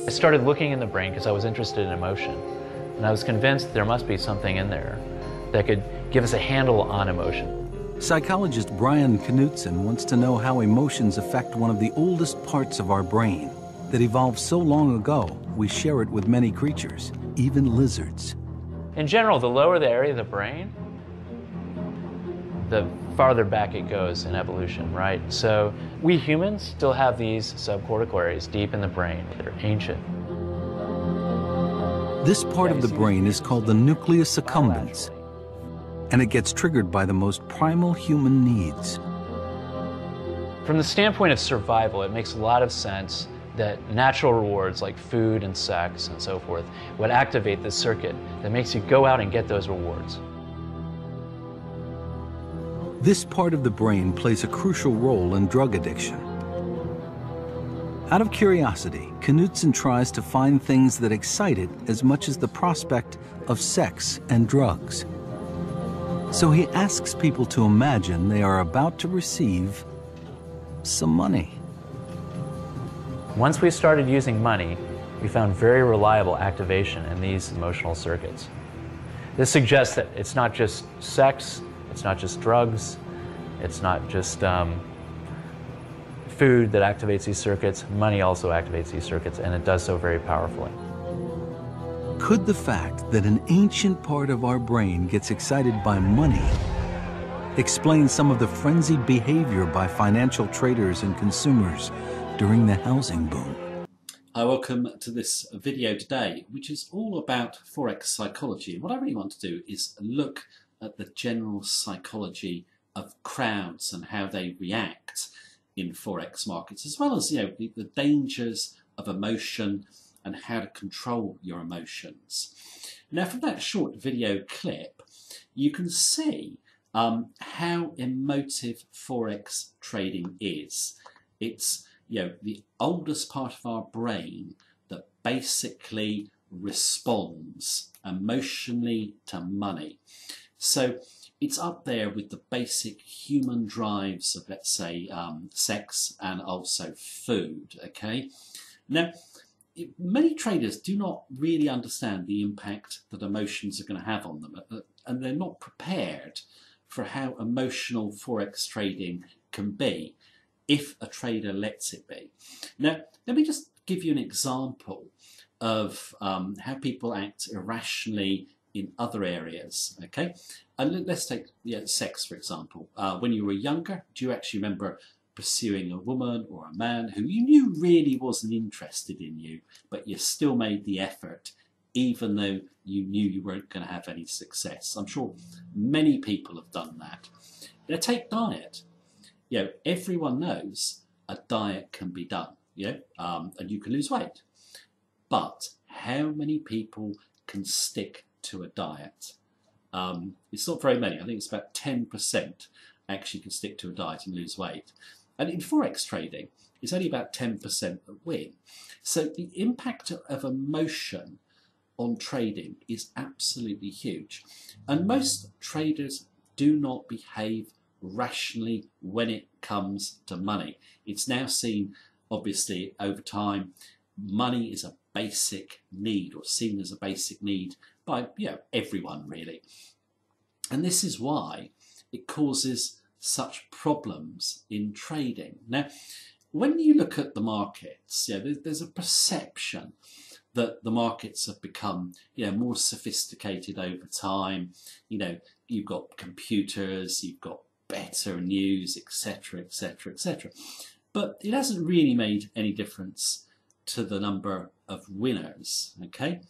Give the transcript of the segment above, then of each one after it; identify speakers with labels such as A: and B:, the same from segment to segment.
A: I started looking in the brain because I was interested in emotion, and I was convinced there must be something in there that could give us a handle on emotion.
B: Psychologist Brian Knudsen wants to know how emotions affect one of the oldest parts of our brain that evolved so long ago we share it with many creatures, even lizards.
A: In general, the lower the area of the brain, the farther back it goes in evolution, right? So we humans still have these subcortical areas deep in the brain that are ancient.
B: This part of the brain is called the nucleus accumbens, and it gets triggered by the most primal human needs.
A: From the standpoint of survival, it makes a lot of sense that natural rewards like food and sex and so forth would activate this circuit that makes you go out and get those rewards.
B: This part of the brain plays a crucial role in drug addiction. Out of curiosity, Knudsen tries to find things that excite it as much as the prospect of sex and drugs. So he asks people to imagine they are about to receive some money.
A: Once we started using money, we found very reliable activation in these emotional circuits. This suggests that it's not just sex, it's not just drugs, it's not just food that activates these circuits. Money also activates these circuits, and it does so very powerfully.
B: Could the fact that an ancient part of our brain gets excited by money explain some of the frenzied behavior by financial traders and consumers during the housing boom?
C: Hi, welcome to this video today, which is all about Forex psychology. And what I really want to do is look at the general psychology of crowds and how they react in Forex markets, as well as the dangers of emotion and how to control your emotions. Now, from that short video clip, you can see how emotive Forex trading is. It's the oldest part of our brain that basically responds emotionally to money. So it's up there with the basic human drives of, let's say, sex and also food, okay? Now, many traders do not really understand the impact that emotions are going to have on them, and they're not prepared for how emotional Forex trading can be if a trader lets it be. Now, let me just give you an example of how people act irrationally in other areas, okay? And let's take sex, for example. When you were younger, do you actually remember pursuing a woman or a man who you knew really wasn't interested in you, but you still made the effort, even though you knew you weren't going to have any success? I'm sure many people have done that. Now, take diet. Everyone knows a diet can be done, and you can lose weight. But how many people can stick to a diet? It's not very many. I think it's about 10% actually can stick to a diet and lose weight. And in Forex trading, it's only about 10% that win. So the impact of emotion on trading is absolutely huge. And most traders do not behave rationally when it comes to money. It's now seen, obviously, over time, money is a basic need, or seen as a basic need by everyone really. And this is why it causes such problems in trading. Now, when you look at the markets, there's a perception that the markets have become more sophisticated over time. You've got computers, you've got better news, etc, etc, etc. But it hasn't really made any difference to the number of winners, okay?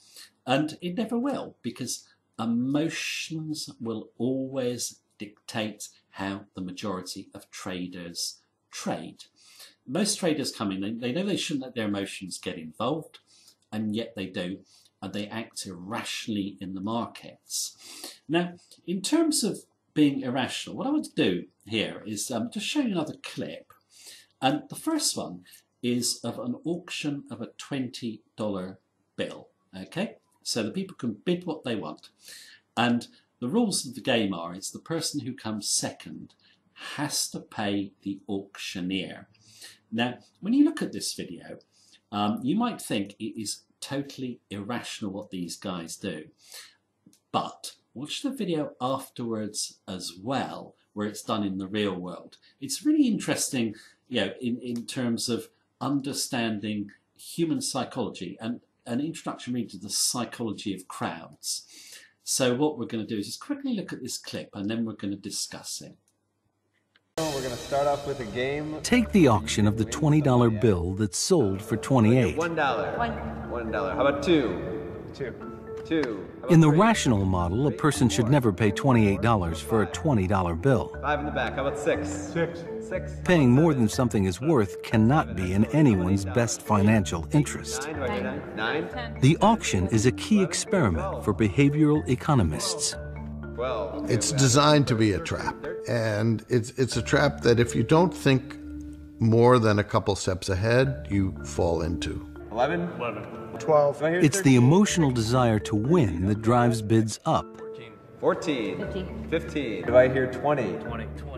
C: And it never will, because emotions will always dictate how the majority of traders trade. Most traders come in, they know they shouldn't let their emotions get involved, and yet they do, and they act irrationally in the markets. Now, in terms of being irrational, what I want to do here is just show you another clip. And the first one is of an auction of a $20 bill, okay? So the people can bid what they want. And the rules of the game are, it's the person who comes second has to pay the auctioneer. Now, when you look at this video, You might think it is totally irrational what these guys do, but watch the video afterwards as well, where it's done in the real world. It's really interesting, you know, in terms of understanding human psychology and an introduction really to the psychology of crowds. So what we're going to do is just quickly look at this clip and then we're going to discuss it.
D: We're going to start off with a game.
B: Take the auction of the $20 bill that's sold for $28.
D: $1. $1. How about $2? $2.
B: In the rational model, a person should never pay $28 for a $20 bill.
D: 5 in the back. How about 6? 6.
B: Paying more than something is worth cannot be in anyone's best financial interest.
D: 9. Do I get 9?
B: The auction is a key experiment for behavioral economists.
D: 12.
E: It's designed to be a trap, and it's a trap that if you don't think more than a couple steps ahead, you fall into.
D: 11.
F: 12.
B: It's the emotional desire to win that drives bids up,
D: 14. 15. Do I hear 20?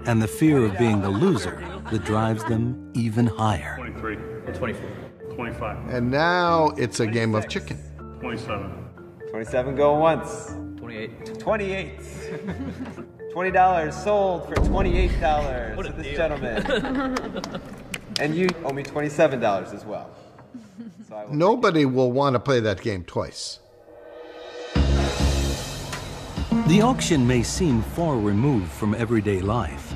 B: and the fear of being the loser that drives them even higher.
F: 23. 24. 25.
E: And now it's a game of chicken.
F: 27.
D: 27 going once. 28. $20 sold for $28 to this gentleman. And you owe me $27 as well. So I will
E: Nobody will want to play that game twice.
B: The auction may seem far removed from everyday life,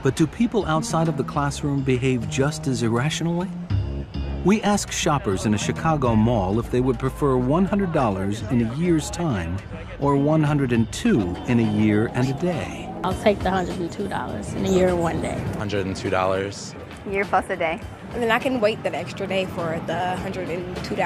B: but do people outside of the classroom behave just as irrationally? We asked shoppers in a Chicago mall if they would prefer $100 in a year's time or $102 in a year and a day.
G: I'll take the $102 in a year and 1 day.
H: $102.
I: Year plus a day.
J: And then I can wait that extra day for the $102.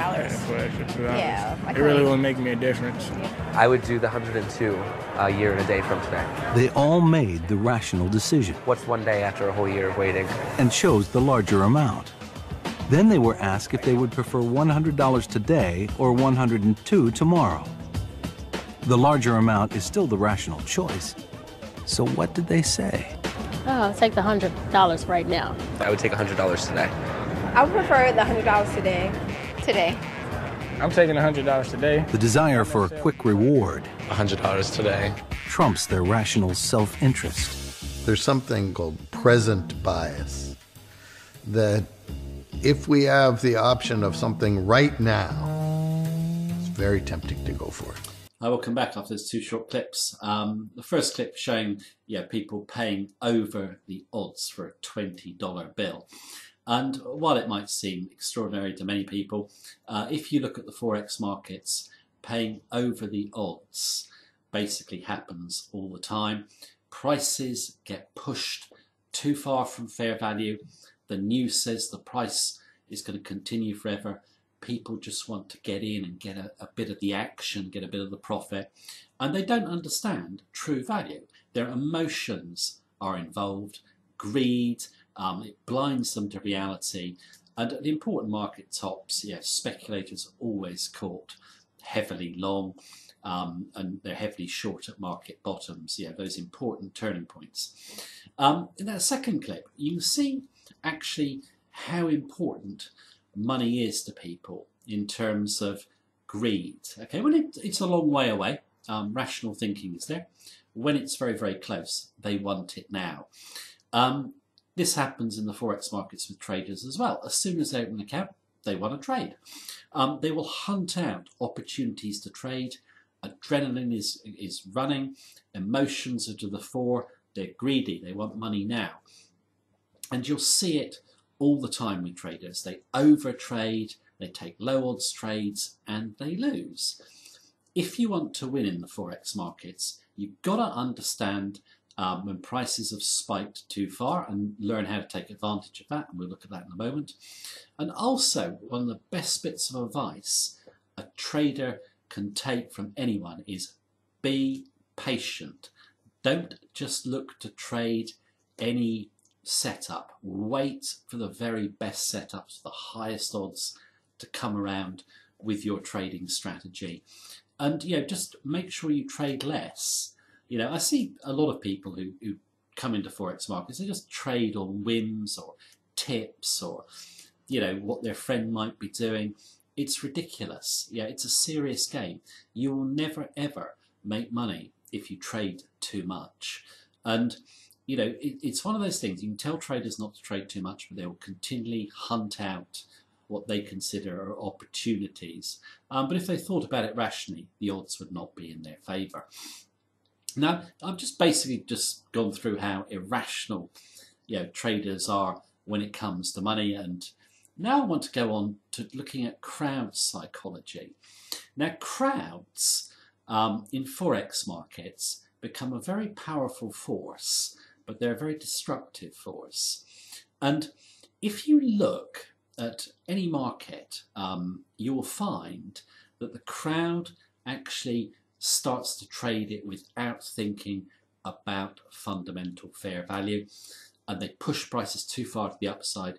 J: Yeah,
K: it really won't make me a difference.
H: I would do the 102 a year and a day from today.
B: They all made the rational decision
H: What's 1 day after a whole year of waiting?
B: and chose the larger amount. Then they were asked if they would prefer $100 today or $102 tomorrow. The larger amount is still the rational choice. So what did they say?
G: Oh, I'll take the $100 right now.
H: I would take $100 today.
J: I would prefer the $100 today.
I: Today.
K: I'm taking $100 today.
B: The desire for a quick reward
H: $100 today.
B: trumps their rational self-interest.
E: There's something called present bias, that if we have the option of something right now, it's very tempting to go for it.
C: I will come back after those 2 short clips. The first clip showing people paying over the odds for a $20 bill. And while it might seem extraordinary to many people, if you look at the Forex markets, paying over the odds basically happens all the time. Prices get pushed too far from fair value. The news says the price is going to continue forever. People just want to get in and get a bit of the action, get a bit of the profit, and they don't understand true value. Their emotions are involved, greed, it blinds them to reality, and at the important market tops, speculators are always caught heavily long, and they're heavily short at market bottoms, those important turning points. In that second clip, you can see actually how important money is to people in terms of greed. Okay, when it's a long way away, rational thinking is there. When it's very, very close, they want it now. This happens in the Forex markets with traders as well. As soon as they open an account, they want to trade. They will hunt out opportunities to trade. Adrenaline is running. Emotions are to the fore. They're greedy. They want money now. And you'll see it all the time with traders. They overtrade, they take low odds trades, and they lose. If you want to win in the Forex markets, you've got to understand when prices have spiked too far and learn how to take advantage of that, and we'll look at that in a moment. And also, one of the best bits of advice a trader can take from anyone is be patient. Don't just look to trade any setup. Wait for the very best setups, the highest odds to come around with your trading strategy. And just make sure you trade less. I see a lot of people who come into Forex markets, they just trade on whims or tips, or you know, what their friend might be doing. It's ridiculous. Yeah, it's a serious game. You will never ever make money if you trade too much. And you know, it's one of those things. You can tell traders not to trade too much, but they will continually hunt out what they consider are opportunities. But if they thought about it rationally, the odds would not be in their favour. Now, I've just basically just gone through how irrational, you know, traders are when it comes to money, and now I want to go on to looking at crowd psychology. Now, crowds in Forex markets become a very powerful force, but they're a very destructive force. And if you look at any market, you will find that the crowd actually starts to trade it without thinking about fundamental fair value, and they push prices too far to the upside,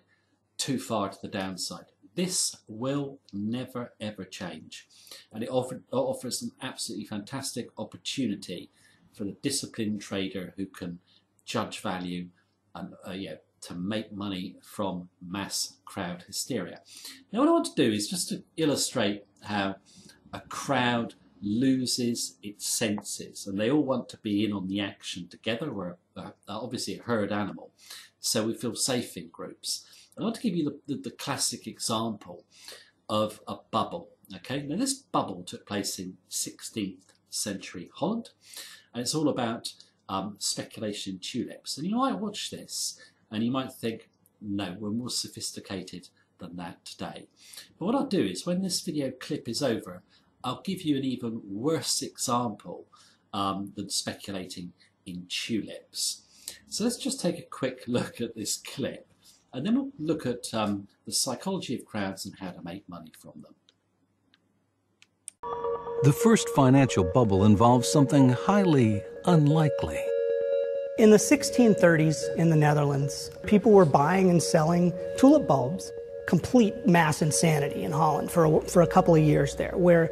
C: too far to the downside. This will never ever change, and it offers an absolutely fantastic opportunity for the disciplined trader who can judge value and to make money from mass crowd hysteria. Now, what I want to do is just to illustrate how a crowd loses its senses, and they all want to be in on the action together. We're obviously a herd animal, so we feel safe in groups. I want to give you the classic example of a bubble. Okay, now this bubble took place in 16th century Holland, and it's all about speculation in tulips. And you might watch this and you might think, no, we're more sophisticated than that today. But what I'll do is, when this video clip is over, I'll give you an even worse example than speculating in tulips. So let's just take a quick look at this clip, and then we'll look at the psychology of crowds and how to make money from them.
B: The first financial bubble involves something highly unlikely.
L: In the 1630s in the Netherlands, people were buying and selling tulip bulbs. Complete mass insanity in Holland for a couple of years there, where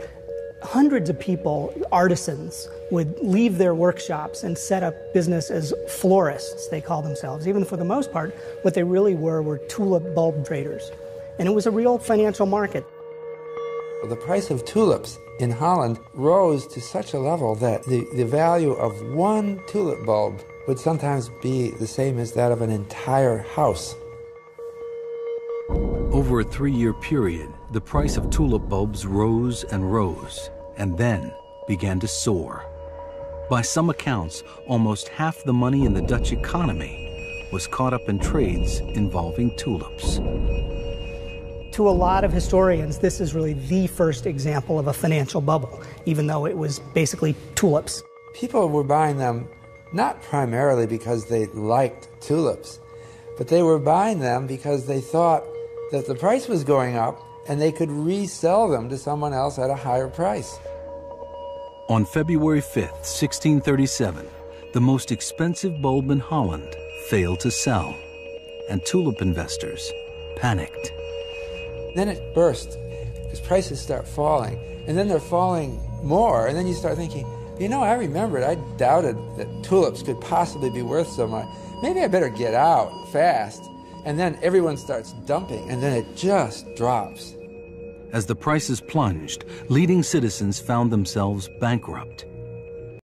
L: hundreds of people, artisans, would leave their workshops and set up business as florists, they call themselves. Even for the most part, what they really were tulip bulb traders. And it was a real financial market.
M: The price of tulips in Holland rose to such a level that the value of one tulip bulb would sometimes be the same as that of an entire house.
B: Over a 3-year period, the price of tulip bulbs rose and then began to soar. By some accounts, almost half the money in the Dutch economy was caught up in trades involving tulips.
L: To a lot of historians, this is really the first example of a financial bubble, even though it was basically tulips.
M: People were buying them not primarily because they liked tulips, but they were buying them because they thought that the price was going up and they could resell them to someone else at a higher price.
B: On February 5th, 1637, the most expensive bulb in Holland failed to sell, and tulip investors panicked.
M: Then it burst, because prices start falling, and then they're falling more, and then you start thinking, you know, I remembered, I doubted that tulips could possibly be worth so much. Maybe I better get out fast. And then everyone starts dumping, and then it just drops.
B: As the prices plunged, leading citizens found themselves bankrupt.